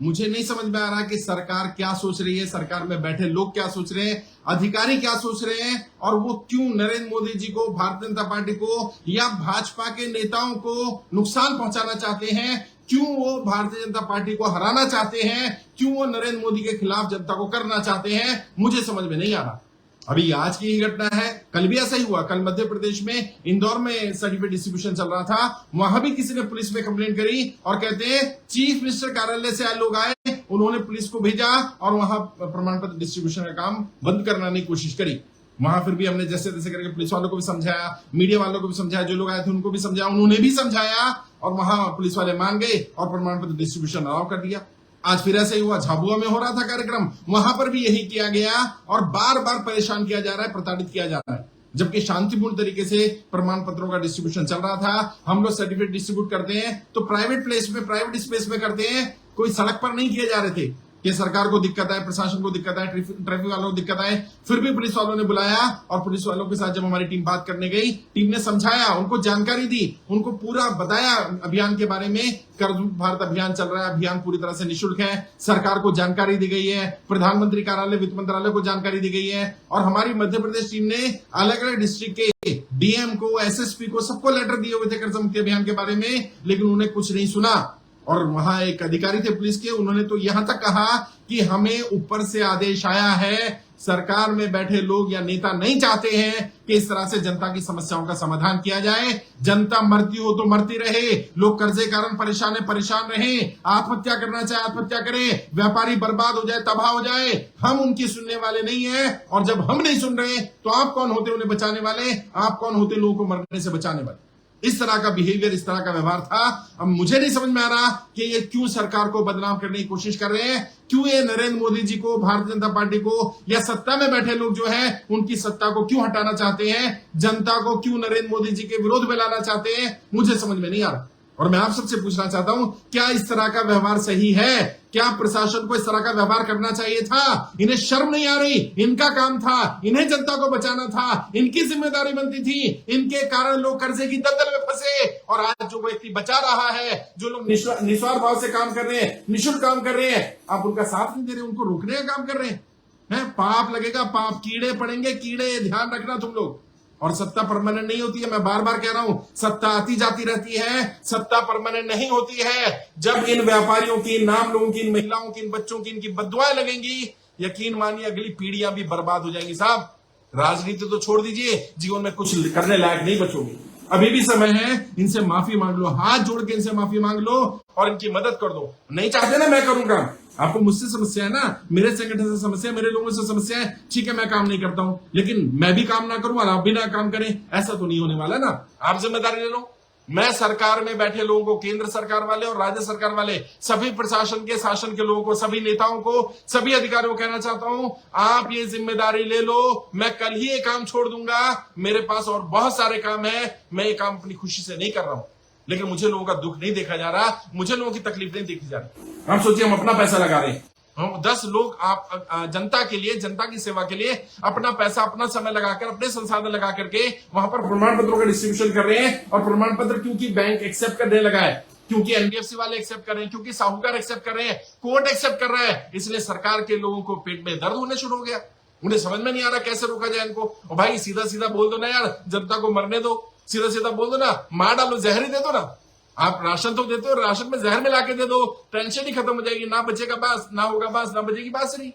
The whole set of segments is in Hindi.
मुझे नहीं समझ में आ रहा कि सरकार क्या सोच रही है, सरकार में बैठे लोग क्या सोच रहे हैं, अधिकारी क्या सोच रहे हैं, और वो क्यों नरेंद्र मोदी जी को, भारतीय जनता पार्टी को या भाजपा के नेताओं को नुकसान पहुंचाना चाहते हैं, क्यों वो भारतीय जनता पार्टी को हराना चाहते हैं, क्यों वो नरेंद्र मोदी के खिलाफ जनता को करना चाहते हैं, मुझे समझ में नहीं आ रहा। अभी आज की ही घटना है, कल भी ऐसा ही हुआ। कल मध्य प्रदेश में इंदौर में सर्टिफिकेट डिस्ट्रीब्यूशन चल रहा था, वहां भी किसी ने पुलिस में कंप्लेंट करी और कहते हैं चीफ मिनिस्टर कार्यालय से लोग आए, उन्होंने पुलिस को भेजा और वहां प्रमाण पत्र डिस्ट्रीब्यूशन का काम बंद कराने की कोशिश करी। वहां फिर भी हमने जैसे तैसे करके पुलिस वालों को भी समझाया, मीडिया वालों को भी समझाया, जो लोग आए थे उनको भी समझाया, उन्होंने भी समझाया और वहां पुलिस वाले मान गए और प्रमाण पत्र डिस्ट्रीब्यूशन अलाउ कर दिया। आज फिर ऐसा ही हुआ, झाबुआ में हो रहा था कार्यक्रम, वहां पर भी यही किया गया और बार बार परेशान किया जा रहा है, प्रताड़ित किया जा रहा है, जबकि शांतिपूर्ण तरीके से प्रमाण पत्रों का डिस्ट्रीब्यूशन चल रहा था। हम लोग सर्टिफिकेट डिस्ट्रीब्यूट करते हैं तो प्राइवेट प्लेस में, प्राइवेट स्पेस में करते हैं, कोई सड़क पर नहीं किए जा रहे थे कि सरकार को दिक्कत है, प्रशासन को दिक्कत है, ट्रैफिक वालों को दिक्कत है। फिर भी पुलिस वालों ने बुलाया और पुलिस वालों के साथ जब हमारी टीम बात करने गई, टीम ने समझाया, उनको जानकारी दी, उनको पूरा बताया अभियान के बारे में। कर भारत अभियान चल रहा है, अभियान पूरी तरह से निःशुल्क है, सरकार को जानकारी दी गई है, प्रधानमंत्री कार्यालय, वित्त मंत्रालय को जानकारी दी गई है और हमारी मध्य प्रदेश टीम ने अलग अलग डिस्ट्रिक्ट के डीएम को, एसएसपी को, सबको लेटर दिए हुए थे कर्ज मुक्ति अभियान के बारे में, लेकिन उन्होंने कुछ नहीं सुना। और वहां एक अधिकारी थे पुलिस के, उन्होंने तो यहां तक कहा कि हमें ऊपर से आदेश आया है, सरकार में बैठे लोग या नेता नहीं चाहते हैं कि इस तरह से जनता की समस्याओं का समाधान किया जाए। जनता मरती हो तो मरती रहे, लोग कर्जे कारण परेशान है, परेशान रहे, आत्महत्या करना चाहे आत्महत्या करे, व्यापारी बर्बाद हो जाए, तबाह हो जाए, हम उनकी सुनने वाले नहीं है। और जब हम नहीं सुन रहे तो आप कौन होते उन्हें बचाने वाले, आप कौन होते लोगों को मरने से बचाने वाले। इस तरह का बिहेवियर, इस तरह का व्यवहार था। अब मुझे नहीं समझ में आ रहा कि ये क्यों सरकार को बदनाम करने की कोशिश कर रहे हैं, क्यों ये नरेंद्र मोदी जी को, भारतीय जनता पार्टी को या सत्ता में बैठे लोग जो है उनकी सत्ता को क्यों हटाना चाहते हैं, जनता को क्यों नरेंद्र मोदी जी के विरोध में लाना चाहते हैं, मुझे समझ में नहीं आ रहा। और मैं आप सबसे पूछना चाहता हूं, क्या इस तरह का व्यवहार सही है? क्या प्रशासन को इस तरह का व्यवहार करना चाहिए था? इन्हें शर्म नहीं आ रही? इनका काम था, इन्हें जनता को बचाना था, इनकी जिम्मेदारी बनती थी, इनके कारण लोग कर्जे की दलदल में फंसे। और आज जो व्यक्ति बचा रहा है, जो लोग निस्वार्थ भाव से काम कर रहे हैं, निःशुल्क काम कर रहे हैं, आप उनका साथ नहीं दे रहे, उनको रोकने का काम कर रहे हैं। पाप लगेगा, पाप, कीड़े पड़ेंगे, कीड़े, ध्यान रखना तुम लोग। और सत्ता परमानेंट नहीं होती है, मैं बार बार कह रहा हूं, सत्ता आती जाती रहती है, सत्ता परमानेंट नहीं होती है। जब इन व्यापारियों की, इन नाम लोगों की, इन महिलाओं की, इन बच्चों की, इनकी बद्दुआएं लगेंगी, यकीन मानिए अगली पीढ़ियां भी बर्बाद हो जाएंगी। साहब, राजनीति तो छोड़ दीजिए, जीवन में कुछ करने लायक नहीं बचोगे। अभी भी समय है, इनसे माफी मांग लो, हाथ जोड़ के इनसे माफी मांग लो और इनकी मदद कर दो। नहीं चाहते ना मैं करूंगा, आपको मुझसे समस्या है ना, मेरे संगठन से समस्या, मेरे लोगों से समस्या है, ठीक है मैं काम नहीं करता हूं, लेकिन मैं भी काम ना करूं और आप भी ना काम करें, ऐसा तो नहीं होने वाला ना। आप जिम्मेदारी ले लो। मैं सरकार में बैठे लोगों को, केंद्र सरकार वाले और राज्य सरकार वाले, सभी प्रशासन के, शासन के लोगों को, सभी नेताओं को, सभी अधिकारियों को कहना चाहता हूं, आप ये जिम्मेदारी ले लो। मैं कल ही ये काम छोड़ दूंगा, मेरे पास और बहुत सारे काम है, मैं ये काम अपनी खुशी से नहीं कर रहा हूं, लेकिन मुझे लोगों का दुख नहीं देखा जा रहा, मुझे लोगों की तकलीफ नहीं देखी जा रही। हम सोचिए, हम अपना पैसा लगा रहे हैं, हम 10 लोग आप जनता के लिए, जनता की सेवा के लिए अपना पैसा, अपना समय लगाकर, अपने संसाधन लगा करके वहां पर प्रमाण पत्रों का डिस्ट्रीब्यूशन कर रहे हैं। और प्रमाण पत्र क्योंकि बैंक एक्सेप्ट करने लगा है, क्योंकि एनबीएफसी वाले एक्सेप्ट कर रहे हैं, क्योंकि साहूकार एक्सेप्ट कर रहे हैं, कोर्ट एक्सेप्ट कर रहा है, इसलिए सरकार के लोगों को पेट में दर्द होने शुरू हो गया। उन्हें समझ में नहीं आ रहा कैसे रोका जाए इनको। और भाई सीधा सीधा बोल दो ना यार, जनता को मरने दो, सीधा सीधा बोल दो ना, मार डालो, जहर ही दे दो ना। आप राशन तो देते हो, राशन में जहर मिला के दे दो, टेंशन ही खत्म हो जाएगी, ना बचेगा बांस, ना होगा बांस, ना बचेगी बांसुरी।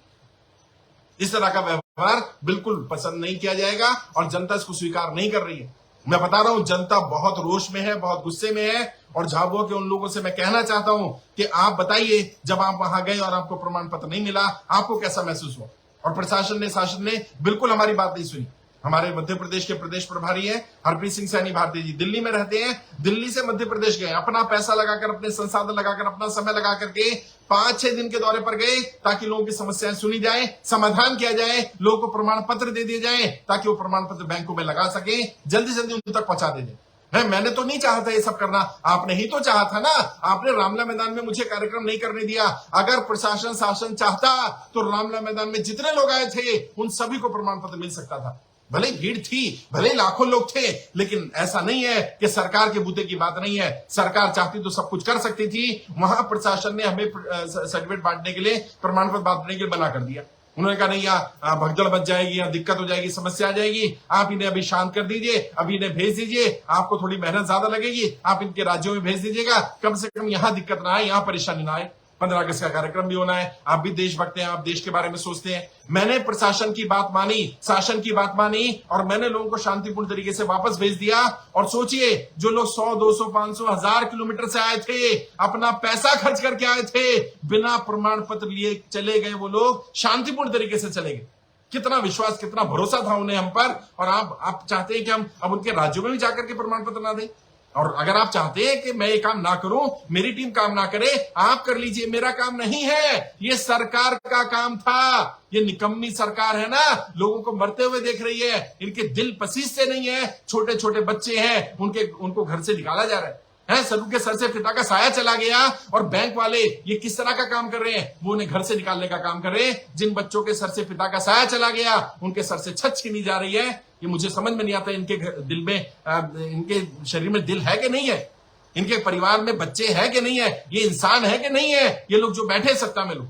इस तरह का व्यवहार बिल्कुल पसंद नहीं किया जाएगा और जनता इसको स्वीकार नहीं कर रही है। मैं बता रहा हूं, जनता बहुत रोष में है, बहुत गुस्से में है। और झाबुआ के उन लोगों से मैं कहना चाहता हूं कि आप बताइए, जब आप वहां गए और आपको प्रमाण पत्र नहीं मिला, आपको कैसा महसूस हुआ? और प्रशासन ने, शासन ने बिल्कुल हमारी बात नहीं सुनी। हमारे मध्य प्रदेश के प्रदेश प्रभारी है हरप्रीत सिंह सैनी भारती जी, दिल्ली में रहते हैं, दिल्ली से मध्य प्रदेश गए, अपना पैसा लगाकर, अपने संसाधन लगाकर, अपना समय लगा करके 5-6 दिन के दौरे पर गए, ताकि लोगों की समस्याएं सुनी जाए, समाधान किया जाए, लोगों को प्रमाण पत्र दे दिए जाए, ताकि वो प्रमाण पत्र बैंकों में लगा सके, जल्दी जल्दी उन तक पहुंचा दे दें। मैंने तो नहीं चाहा था ये सब करना, आपने ही तो चाहा था ना। आपने रामला मैदान में मुझे कार्यक्रम नहीं करने दिया। अगर प्रशासन, शासन चाहता तो रामला मैदान में जितने लोग आए थे उन सभी को प्रमाण पत्र मिल सकता था। भले ही भीड़ थी, भले ही लाखों लोग थे, लेकिन ऐसा नहीं है कि सरकार के बूते की बात नहीं है। सरकार चाहती तो सब कुछ कर सकती थी। वहां प्रशासन ने हमें सर्टिफिकेट बांटने के लिए, प्रमाण पत्र बांटने के लिए मना कर दिया। उन्होंने कहा नहीं, यहाँ भगदड़ मच जाएगी, यहाँ दिक्कत हो जाएगी, समस्या आ जाएगी, आप इन्हें अभी शांत कर दीजिए, अभी इन्हें भेज दीजिए, आपको थोड़ी मेहनत ज्यादा लगेगी, आप इनके राज्यों में भेज दीजिएगा, कम से कम यहाँ दिक्कत ना आए, यहाँ परेशानी ना आए। 15 अगस्त का कार्यक्रम भी होना है, आप भी देशभक्त हैं, आप देश के बारे में सोचते हैं। मैंने प्रशासन की बात मानी, शासन की बात मानी, और मैंने लोगों को शांतिपूर्ण तरीके से वापस भेज दिया। और सोचिए, जो लोग 100, 200, 500, 1000 किलोमीटर से आए थे, अपना पैसा खर्च करके आए थे, बिना प्रमाण पत्र लिए चले गए, वो लोग शांतिपूर्ण तरीके से चले गए। कितना विश्वास, कितना भरोसा था उन्हें हम पर। और आप चाहते हैं कि हम अब उनके राज्यों में भी जाकर के प्रमाण पत्र ना दें? और अगर आप चाहते हैं कि मैं ये काम ना करूं, मेरी टीम काम ना करे, आप कर लीजिए, मेरा काम नहीं है, ये सरकार का काम था। ये निकम्मी सरकार है ना, लोगों को मरते हुए देख रही है, इनके दिल पसीजते नहीं है, छोटे छोटे बच्चे हैं, उनको घर से निकाला जा रहा है, सबके के सर से पिता का साया चला गया। और बैंक वाले ये किस तरह का काम कर रहे हैं? वो उन्हें घर से निकालने का काम कर रहे हैं। जिन बच्चों के सर से पिता का साया चला गया, उनके सर से छत छीनी जा रही है। ये मुझे समझ में नहीं आता, इनके दिल में, इनके शरीर में दिल है कि नहीं है? इनके परिवार में बच्चे हैं कि नहीं है? ये इंसान है कि नहीं है? ये लोग जो बैठे सत्ता में लोग,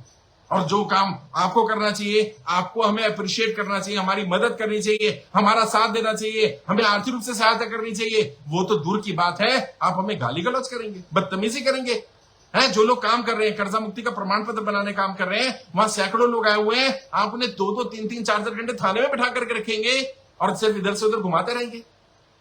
और जो काम आपको करना चाहिए, आपको हमें अप्रिशिएट करना चाहिए, हमारी मदद करनी चाहिए, हमारा साथ देना चाहिए, हमें आर्थिक रूप से सहायता करनी चाहिए, वो तो दूर की बात है। आप हमें गाली गलौज करेंगे, बदतमीजी करेंगे। जो लोग काम कर रहे हैं, कर्जा मुक्ति का प्रमाण पत्र बनाने काम कर रहे हैं, वहां सैकड़ों लोग आए हुए हैं, आप उन्हें 2-2, 3-3, 4-4 घंटे थाने में बैठा करके रखेंगे और सिर्फ इधर से उधर घुमाते रहेंगे।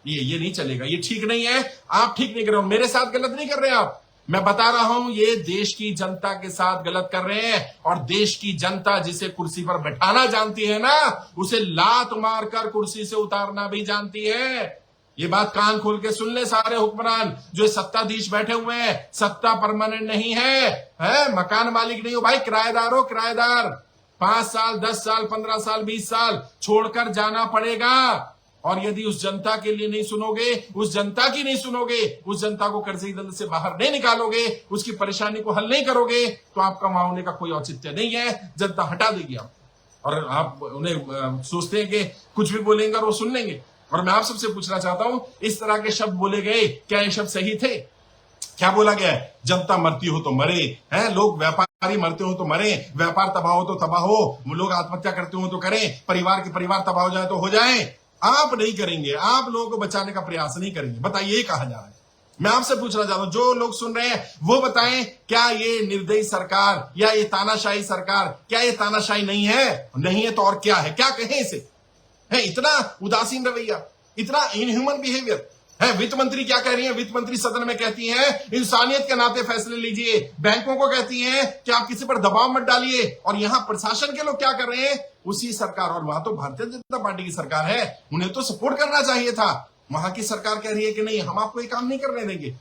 ये नहीं चलेगा, ये ठीक नहीं है। आप ठीक नहीं कर रहे हो, मेरे साथ गलत नहीं कर रहे आप, मैं बता रहा हूं, ये देश की जनता के साथ गलत कर रहे हैं। और देश की जनता जिसे कुर्सी पर बैठाना जानती है ना, उसे लात मारकर कुर्सी से उतारना भी जानती है। ये बात कान खोल के सुन ले सारे हुक्मरान, जो सत्ताधीश बैठे हुए हैं। सत्ता परमानेंट नहीं है, मकान मालिक नहीं हो भाई, किराएदार हो, किराएदार। 5 साल, 10 साल, 15 साल, 20 साल छोड़कर जाना पड़ेगा। और यदि उस जनता के लिए नहीं सुनोगे, उस जनता की नहीं सुनोगे, उस जनता को कर्जे दल से बाहर नहीं निकालोगे, उसकी परेशानी को हल नहीं करोगे, तो आपका वहां होने का कोई औचित्य नहीं है। जनता हटा देगी आप, और आप उन्हें सोचते हैं कि कुछ भी बोलेंगे और वो सुन लेंगे। और मैं आप सबसे पूछना चाहता हूं, इस तरह के शब्द बोले गए, क्या ये शब्द सही थे? क्या बोला गया है? जनता मरती हो तो मरे, लोग व्यापारी मरते हो तो मरे, व्यापार तबाह हो तो तबाह हो, लोग आत्महत्या करते हो तो करें, परिवार के परिवार तबाह हो जाए तो हो जाए। आप नहीं करेंगे, आप लोगों को बचाने का प्रयास नहीं करेंगे। बताइए, कहा जा रहा है। मैं आपसे पूछना चाहता हूं, जो लोग सुन रहे हैं वो बताएं, क्या ये निर्दयी सरकार या ये तानाशाही सरकार, क्या ये तानाशाही नहीं है? नहीं है तो और क्या है? क्या कहें इसे? इतना उदासीन रवैया, इतना इनह्यूमन बिहेवियर है। वित्त मंत्री क्या कह रही है? वित्त मंत्री सदन में कहती हैं, इंसानियत के नाते फैसले लीजिए। बैंकों को कहती हैं कि आप किसी पर दबाव मत डालिए। और यहां प्रशासन के लोग क्या कर रहे हैं? उसी सरकार, और वहां तो भारतीय जनता पार्टी की सरकार है, उन्हें तो सपोर्ट करना चाहिए था। वहां की सरकार कह रही है कि नहीं, हम आपको ये काम नहीं करने देंगे।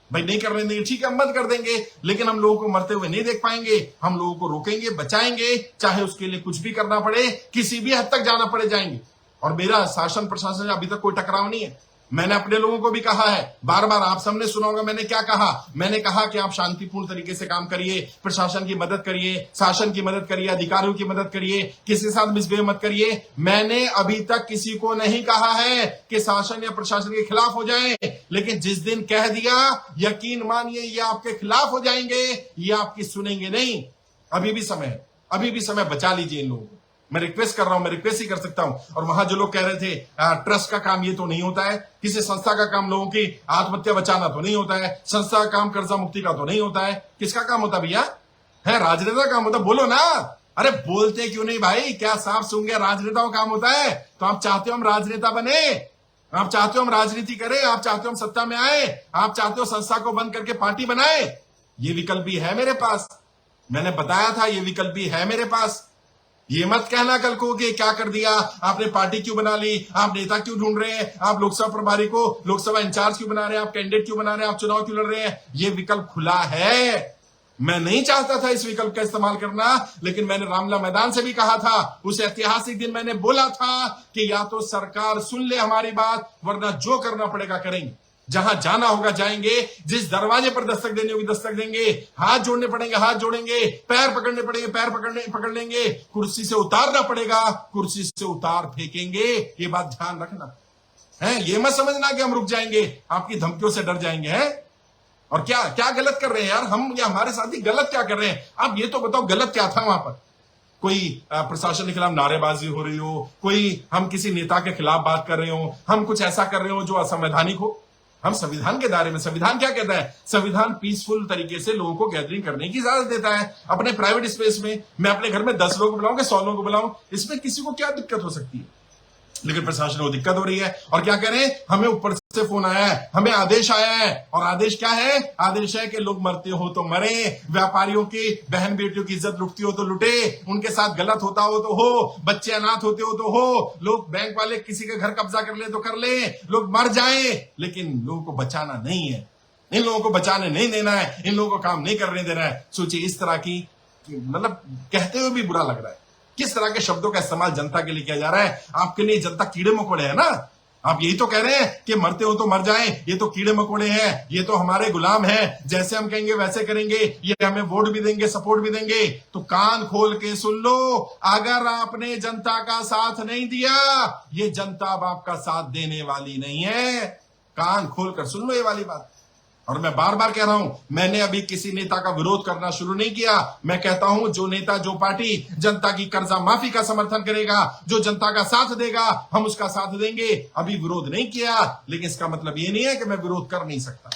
भाई नहीं करने देंगे, ठीक है, हम बंद कर देंगे, लेकिन हम लोगों को मरते हुए नहीं देख पाएंगे। हम लोगों को रोकेंगे, बचाएंगे, चाहे उसके लिए कुछ भी करना पड़े, किसी भी हद तक जाना पड़े, जाएंगे। और मेरा शासन प्रशासन से अभी तक कोई टकराव नहीं है। मैंने अपने लोगों को भी कहा है, बार बार आप सबने सुना होगा मैंने क्या कहा। मैंने कहा कि आप शांतिपूर्ण तरीके से काम करिए, प्रशासन की मदद करिए, शासन की मदद करिए, अधिकारियों की मदद करिए, किसी के साथ मिसबिहेव मत करिए। मैंने अभी तक किसी को नहीं कहा है कि शासन या प्रशासन के खिलाफ हो जाए, लेकिन जिस दिन कह दिया, यकीन मानिए ये आपके खिलाफ हो जाएंगे, ये आपकी सुनेंगे नहीं। अभी भी समय है, अभी भी समय, बचा लीजिए इन लोगों को। मैं रिक्वेस्ट कर रहा हूं, मैं रिक्वेस्ट ही कर सकता हूं। और वहां जो लोग कह रहे थे ट्रस्ट का काम ये तो नहीं होता है, किसी संस्था का काम लोगों की आत्महत्या बचाना तो नहीं होता है, संस्था का काम कर्जा मुक्ति का तो नहीं होता है, किसका काम होता भैया? है राजनेता का काम होता? बोलो ना। अरे बोलते क्यों नहीं भाई? क्या साफ सुन गया, राजनेताओं का काम होता है? तो आप चाहते हो हम राजनेता बने? आप चाहते हो हम राजनीति करें? आप चाहते हो हम सत्ता में आए? आप चाहते हो संस्था को बंद करके पार्टी बनाए? ये विकल्प भी है मेरे पास, मैंने बताया था, ये विकल्प भी है मेरे पास। ये मत कहना कल को कि क्या कर दिया आपने, पार्टी क्यों बना ली, आप नेता क्यों ढूंढ रहे हैं, आप लोकसभा प्रभारी को लोकसभा इंचार्ज क्यों बना रहे हैं, आप कैंडिडेट क्यों बना रहे हैं, आप चुनाव क्यों लड़ रहे हैं। ये विकल्प खुला है। मैं नहीं चाहता था इस विकल्प का इस्तेमाल करना, लेकिन मैंने रामला मैदान से भी कहा था, उस ऐतिहासिक दिन मैंने बोला था कि या तो सरकार सुन ले हमारी बात, वरना जो करना पड़ेगा करेंगे। जहां जाना होगा जाएंगे, जिस दरवाजे पर दस्तक देनी होगी दस्तक देंगे, हाथ जोड़ने पड़ेंगे हाथ जोड़ेंगे, पैर पकड़ने पड़ेंगे पैर पकड़ लेंगे, कुर्सी से उतारना पड़ेगा कुर्सी से उतार फेंकेंगे। ये बात ध्यान रखना है। ये मत समझना कि हम रुक जाएंगे, आपकी धमकियों से डर जाएंगे हैं। और क्या क्या गलत कर रहे हैं यार हम या हमारे साथी गलत क्या कर रहे हैं? आप ये तो बताओ गलत क्या था वहां पर? कोई प्रशासन के खिलाफ नारेबाजी हो रही हो, कोई हम किसी नेता के खिलाफ बात कर रहे हो, हम कुछ ऐसा कर रहे हो जो असंवैधानिक हो? हम संविधान के दायरे में, संविधान क्या कहता है? संविधान पीसफुल तरीके से लोगों को गैदरिंग करने की इजाजत देता है अपने प्राइवेट स्पेस में। मैं अपने घर में 10 लोग बुलाऊं कि 100 लोग बुलाऊं, इसमें किसी को क्या दिक्कत हो सकती है? लेकिन प्रशासन को दिक्कत हो रही है। और क्या करें, हमें ऊपर से फोन आया है, हमें आदेश आया है। और आदेश क्या है? आदेश है कि लोग मरते हो तो मरे, व्यापारियों की बहन बेटियों की इज्जत लुटती हो तो लुटे, उनके साथ गलत होता हो तो हो, बच्चे अनाथ होते हो तो हो, लोग बैंक वाले किसी के घर कब्जा कर ले तो कर ले, लोग मर जाए, लेकिन लोगों को बचाना नहीं है। इन लोगों को बचाने नहीं देना है, इन लोगों को काम नहीं करने देना है। सोचिए इस तरह की, मतलब कहते हुए भी बुरा लग रहा है किस तरह के शब्दों का इस्तेमाल जनता के लिए किया जा रहा है। आपके लिए जनता कीड़े मकोड़े है ना? आप यही तो कह रहे हैं कि मरते हो तो मर जाएं, ये तो कीड़े मकोड़े हैं, ये तो हमारे गुलाम हैं, जैसे हम कहेंगे वैसे करेंगे, ये हमें वोट भी देंगे सपोर्ट भी देंगे। तो कान खोल के सुन लो, अगर आपने जनता का साथ नहीं दिया, ये जनता अब आपका साथ देने वाली नहीं है। कान खोल कर सुन लो ये वाली बात। और मैं बार बार कह रहा हूं, मैंने अभी किसी नेता का विरोध करना शुरू नहीं किया। मैं कहता हूं जो नेता जो पार्टी जनता की कर्जा माफी का समर्थन करेगा, जो जनता का साथ देगा, हम उसका साथ देंगे। अभी विरोध नहीं किया, लेकिन इसका मतलब ये नहीं है कि मैं विरोध कर नहीं सकता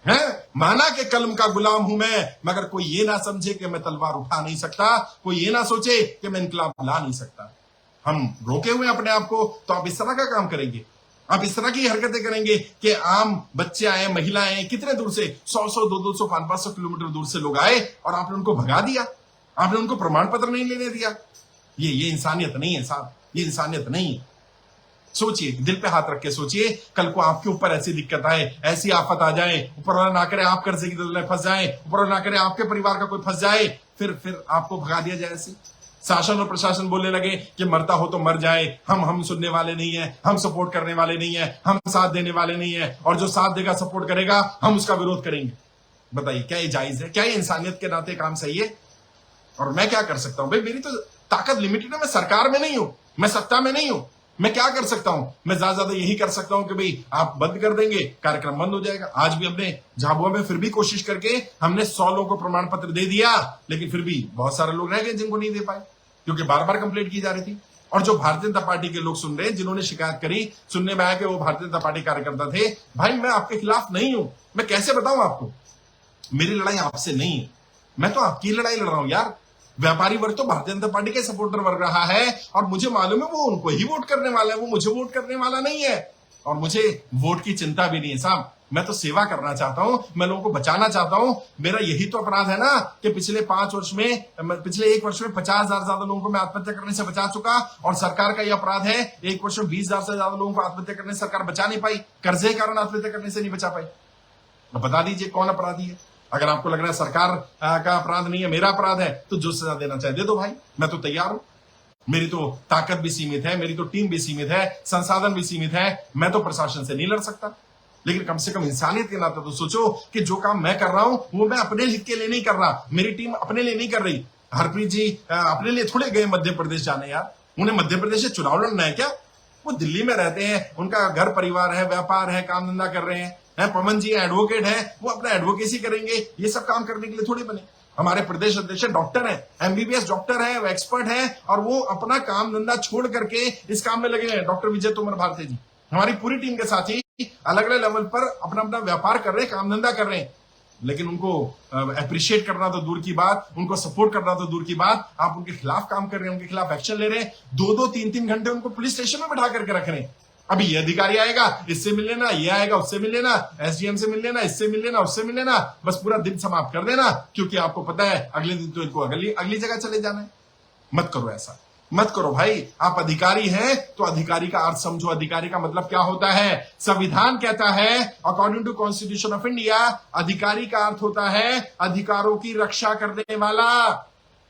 है। माना कि कलम का गुलाम हूं मैं, मगर कोई ये ना समझे कि मैं तलवार उठा नहीं सकता, कोई ये ना सोचे कि मैं इनकलाब ला नहीं सकता। हम रोके हुए अपने आप को, तो आप इस तरह का काम करेंगे, आप इस तरह की हरकतें करेंगे कि आम बच्चे आए, महिलाएं आए, कितने दूर से 100-100, 200-200, 500 किलोमीटर दूर से लोग आए और आपने उनको भगा दिया, आपने उनको प्रमाण पत्र नहीं लेने दिया। ये इंसानियत नहीं है साहब, ये इंसानियत नहीं है। सोचिए, दिल पे हाथ रख के सोचिए, कल को आपके ऊपर ऐसी दिक्कत आए, ऐसी आफत आ जाए, ऊपर वाला ना करे आप कर्जे की दलदल में फंस जाए, ऊपर वाला ना करे आपके परिवार का कोई फंस जाए, फिर आपको भगा दिया जाए ऐसे। शासन और प्रशासन बोलने लगे कि मरता हो तो मर जाए, हम सुनने वाले नहीं है, हम सपोर्ट करने वाले नहीं है, हम साथ देने वाले नहीं है, और जो साथ देगा सपोर्ट करेगा हम उसका विरोध करेंगे। बताइए क्या ये जायज है? क्या ये इंसानियत के नाते काम सही है? और मैं क्या कर सकता हूं भाई? मेरी तो ताकत लिमिटेड है, मैं सरकार में नहीं हूं, मैं सत्ता में नहीं हूं, मैं क्या कर सकता हूं? मैं ज्यादा यही कर सकता हूं कि भाई आप बंद कर देंगे, कार्यक्रम बंद हो जाएगा। आज भी अपने झाबुआ में फिर भी कोशिश करके हमने 100 लोगों को प्रमाण पत्र दे दिया, लेकिन फिर भी बहुत सारे लोग रह गए जिनको नहीं दे पाए, क्योंकि बार बार कंप्लेंट की जा रही थी। और जो भारतीय जनता पार्टी के लोग सुन रहे हैं, जिन्होंने शिकायत करी, सुनने में आया कि वो भारतीय जनता पार्टी कार्यकर्ता थे, भाई मैं आपके खिलाफ नहीं हूं, मैं कैसे बताऊं आपको? मेरी लड़ाई आपसे नहीं है, मैं तो आपकी लड़ाई लड़ रहा हूं यार। व्यापारी वर्ग तो भारतीय जनता पार्टी के सपोर्टर वर्ग रहा है, और मुझे मालूम है वो उनको ही वोट करने वाला है, वो मुझे वोट करने वाला नहीं है। और मुझे वोट की चिंता भी नहीं है साहब, मैं तो सेवा करना चाहता हूं, मैं लोगों को बचाना चाहता हूं। मेरा यही तो अपराध है ना कि पिछले 5 वर्ष में, पिछले 1 वर्ष में 50,000 ज्यादा लोगों को मैं आत्महत्या करने से बचा चुका। और सरकार का यह अपराध है 1 वर्ष में 20,000 से ज्यादा लोगों को आत्महत्या करने से सरकार बचा नहीं पाई, कर्जे के कारण आत्महत्या करने से नहीं बचा पाई। बता दीजिए कौन अपराधी है? अगर आपको लग रहा है सरकार का अपराध नहीं है, मेरा अपराध है, तो जो सजा देना चाहे दे दो भाई, मैं तो तैयार हूं। मेरी तो ताकत भी सीमित है, मेरी तो टीम भी सीमित है, संसाधन भी सीमित है, मैं तो प्रशासन से नहीं लड़ सकता। लेकिन कम से कम इंसानियत के नाते तो सोचो कि जो काम मैं कर रहा हूं वो मैं अपने हित के लिए नहीं कर रहा, मेरी टीम अपने लिए नहीं कर रही। हरप्रीत जी अपने लिए थोड़े गए मध्य प्रदेश जाने यार, उन्हें मध्य प्रदेश से चुनाव लड़ना है क्या? वो दिल्ली में रहते हैं, उनका घर परिवार है, व्यापार है, काम धंधा कर रहे हैं। पवन जी एडवोकेट है, वो अपना एडवोकेसी करेंगे, ये सब काम करने के लिए थोड़ी बने। हमारे प्रदेश अध्यक्ष डॉक्टर है, एमबीबीएस डॉक्टर है, वो एक्सपर्ट है, और वो अपना काम धंधा छोड़ करके इस काम में लगे हैं। डॉक्टर विजय तोमर भारती जी हमारी पूरी टीम के साथ ही अलग अलग लेवल पर अपना अपना व्यापार कर रहे हैं, काम धंधा कर रहे हैं। लेकिन उनको अप्रिशिएट करना तो दूर की बात, उनको सपोर्ट करना तो दूर की बात, आप उनके खिलाफ काम कर रहे हैं, उनके खिलाफ एक्शन ले रहे हैं। 2-2, 3-3 घंटे उनको पुलिस स्टेशन में बैठा करके रख रहे हैं। अभी ये अधिकारी आएगा, इससे मिल लेना, ये आएगा, उससे मिल लेना, एसडीएम से मिल लेना, इससे मिल लेना, उससे मिल लेना, बस पूरा दिन समाप्त कर देना, क्योंकि आपको पता है अगले दिन तो इनको अगली जगह चले जाना है। मत करो ऐसा, मत करो भाई। आप अधिकारी हैं तो अधिकारी का अर्थ समझो। अधिकारी का मतलब क्या होता है? संविधान कहता है, according to constitution of India, अधिकारी का अर्थ होता है अधिकारों की रक्षा करने वाला।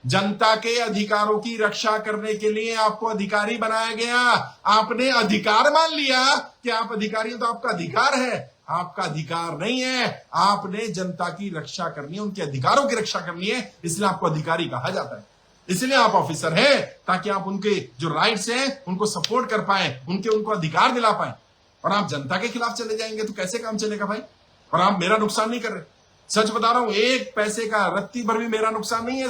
जनता के अधिकारों की रक्षा करने के लिए आपको अधिकारी बनाया गया। आपने अधिकार मान लिया कि आप अधिकारी हैं, तो आपका अधिकार है, आपका अधिकार नहीं है। आपने जनता की रक्षा करनी है, उनके अधिकारों की रक्षा करनी है, इसलिए आपको अधिकारी कहा जाता है। इसलिए आप ऑफिसर हैं, ताकि आप उनके जो राइट्स हैं उनको सपोर्ट कर पाए, उनको अधिकार दिला पाए। और आप जनता के खिलाफ चले जाएंगे तो कैसे काम चलेगा भाई? और आप मेरा नुकसान नहीं कर रहे। सच बता रहा हूं, एक पैसे का रत्ती भर भी मेरा नुकसान नहीं है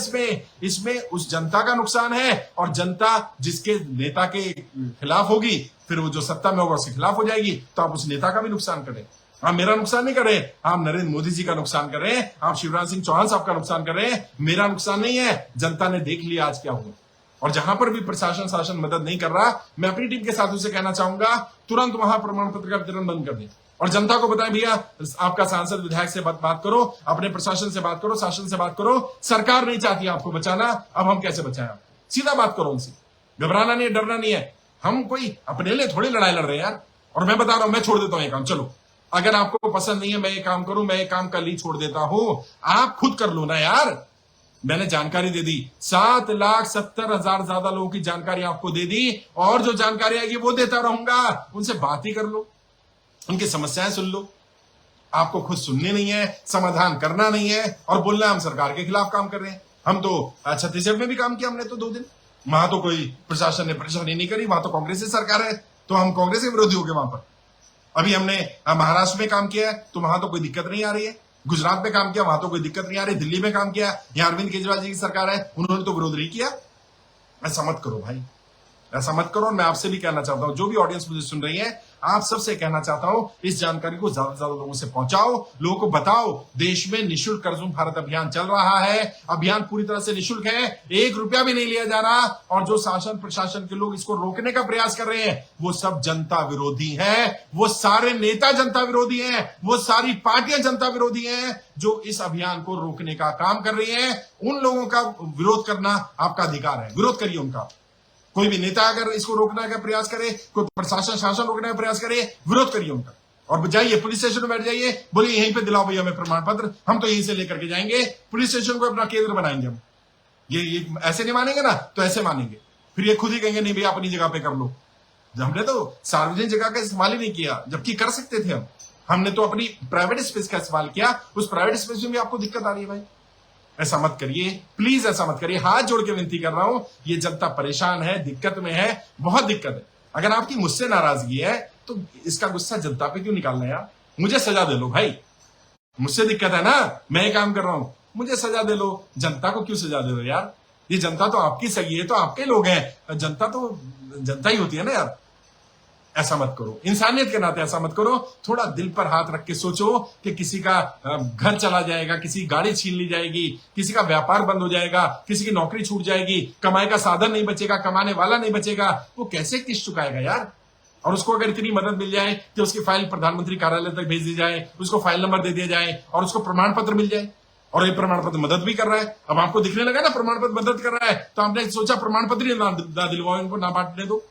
इसमें उस जनता का नुकसान है। और जनता जिसके नेता के खिलाफ होगी, फिर वो जो सत्ता में होगा उसके खिलाफ हो जाएगी, तो आप उस नेता का भी नुकसान करें। आप मेरा नुकसान नहीं कर रहे, आप नरेंद्र मोदी जी का नुकसान कर रहे हैं, आप शिवराज सिंह चौहान साहब का नुकसान कर रहे हैं। मेरा नुकसान नहीं है। जनता ने देख लिया आज क्या हुआ। और जहां पर भी प्रशासन शासन मदद नहीं कर रहा, मैं अपनी टीम के साथियों से कहना चाहूंगा, तुरंत वहां प्रमाण पत्र का वितरण बंद कर दें और जनता को बताएं, भैया आपका सांसद विधायक से बात करो, अपने प्रशासन से बात करो, शासन से बात करो। सरकार नहीं चाहती आपको बचाना, अब हम कैसे बचाएं आपको? सीधा बात करो उनसे। घबराना नहीं है, डरना नहीं है। हम कोई अपने लिए थोड़ी लड़ाई लड़ रहे हैं यार। और मैं बता रहा हूं, मैं छोड़ देता हूं ये काम। चलो, अगर आपको पसंद नहीं है मैं ये काम करूं, मैं ये काम कल ही छोड़ देता हूं। आप खुद कर लो ना यार। मैंने जानकारी दे दी, 7,70,000 ज्यादा लोगों की जानकारी आपको दे दी, और जो जानकारी आएगी वो देता रहूंगा। उनसे बात ही कर लो, उनकी समस्याएं सुन लो। आपको खुद सुननी नहीं है, समाधान करना नहीं है, और बोलना हम सरकार के खिलाफ काम कर रहे हैं। हम तो छत्तीसगढ़ में भी काम किया हमने तो 2 दिन, वहां तो कोई प्रशासन ने परेशानी नहीं करी, वहां तो कांग्रेस की सरकार है, तो हम कांग्रेस के विरोधी हो गए वहां पर। अभी हमने महाराष्ट्र में काम किया है, तो वहां तो कोई दिक्कत नहीं आ रही है। गुजरात में काम किया, वहां तो कोई दिक्कत नहीं आ रही। दिल्ली में काम किया, यहां अरविंद केजरीवाल जी की सरकार है, उन्होंने तो विरोध नहीं किया। ऐसा मत करो भाई, ऐसा मत करो। और मैं आपसे भी कहना चाहता हूं, जो भी ऑडियंस मुझे सुन रही है, आप सबसे कहना चाहता हूं, इस जानकारी को ज्यादा से ज्यादा लोगों से पहुंचाओ, लोगों को बताओ। देश में निःशुल्क कर्ज मुक्त भारत अभियान चल रहा है। अभियान पूरी तरह से निःशुल्क है, 1 रुपया भी नहीं लिया जा रहा। और जो शासन प्रशासन के लोग इसको रोकने का प्रयास कर रहे हैं, वो सब जनता विरोधी हैं। वो सारे नेता जनता विरोधी हैं, वो सारी पार्टियां जनता विरोधी हैं जो इस अभियान को रोकने का काम कर रही हैं। उन लोगों का विरोध करना आपका अधिकार है, विरोध करिए उनका। कोई भी नेता अगर इसको रोकने का प्रयास करे, कोई प्रशासन शासन रोकने का प्रयास करे, विरोध करिए उनका। और जाइए पुलिस स्टेशन में बैठ जाइए, बोलिए यहीं पे दिलाओ भैया हमें प्रमाण पत्र, हम तो यहीं से लेकर के जाएंगे, पुलिस स्टेशन को अपना केंद्र बनाएंगे हम। ये ऐसे नहीं मानेंगे ना, तो ऐसे मानेंगे। फिर ये खुद ही कहेंगे नहीं भैया अपनी जगह पे कर लो। हमने तो सार्वजनिक जगह का इस्तेमाल ही नहीं किया, जबकि कर सकते थे हम। हमने तो अपनी प्राइवेट स्पेस का इस्तेमाल किया। उस प्राइवेट स्पेस में भी आपको दिक्कत आ रही है भाई। ऐसा मत करिए, प्लीज ऐसा मत करिए। हाथ जोड़ के विनती कर रहा हूं, ये जनता परेशान है, दिक्कत में है, बहुत दिक्कत है। अगर आपकी मुझसे नाराजगी है तो इसका गुस्सा जनता पे क्यों निकालना है यार? मुझे सजा दे लो भाई, मुझसे दिक्कत है ना, मैं ये काम कर रहा हूं, मुझे सजा दे लो। जनता को क्यों सजा दे दो यार? ये जनता तो आपकी सही है, तो आपके लोग हैं। जनता तो जनता ही होती है ना यार। ऐसा मत करो, इंसानियत के नाते ऐसा मत करो। थोड़ा दिल पर हाथ रख के सोचो कि किसी का घर चला जाएगा, किसी की गाड़ी छीन ली जाएगी, किसी का व्यापार बंद हो जाएगा, किसी की नौकरी छूट जाएगी, कमाई का साधन नहीं बचेगा, कमाने वाला नहीं बचेगा, वो कैसे किस्त चुकाएगा यार? और उसको अगर इतनी मदद मिल जाए कि उसकी फाइल प्रधानमंत्री कार्यालय तक भेज दी जाए, उसको फाइल नंबर दे दिया जाए और उसको प्रमाण पत्र मिल जाए, और ये प्रमाण पत्र मदद भी कर रहा है। अब आपको दिखने लगा ना प्रमाण पत्र मदद कर रहा है, तो आपने सोचा प्रमाण पत्र ही ना दिलवाओ इनको, ना बांटने दो।